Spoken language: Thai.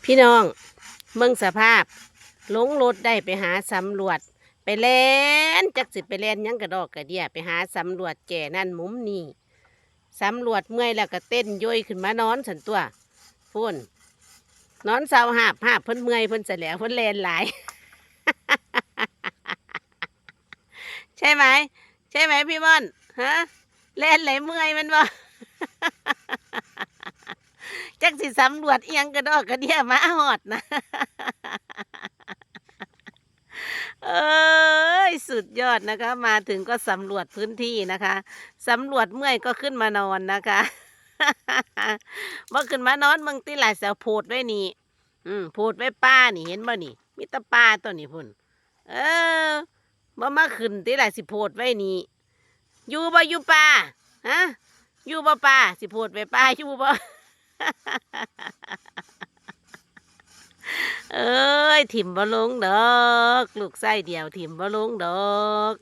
พี่น้องเมืองสภาพลงรถได้ไปหาสำรวจไปเล่นจักสิไปเล่นยังกระดอกกระเดียไปหาสำรวจแก่นั่นมุมนี่สำรวจเมื่อยแล้วก็เต้นย่อยขึ้นมานอนสันตัวพุ่นนอนเศร้าหาบเพิ่นเมื่อยเพิ่นเสร็จแล้วเพิ่นเล่นหลาย ใช่ไหมใช่ไหมพี่ม่อนฮะเล่นไหลเมื่อยมันบ่ จักสิสำรวจเอียงกระดอกกระเดียมาหอดนะ เอ้ยสุดยอดนะคะมาถึงก็สำรวจพื้นที่นะคะสำรวจเมื่อยก็ขึ้นมานอนนะคะ เมื่อขึ้นมานอนมึงตีหลายเสาโพดไว้นี่โพดไว้ป้านี่เห็นบ่นี่มีแตาป้าตัวนี้พุ่นเออบ่มาขึ้นตีหลายสิโพดไว้นี่อยู่บ่อยู่ป้าฮะอยู่บ่ป้าสิโพดไว้ป้าอยู่บ่ เอ้ยถิ่มบ่ลงดอกลูกไส้เดียวถิ่มบ่ลงดอก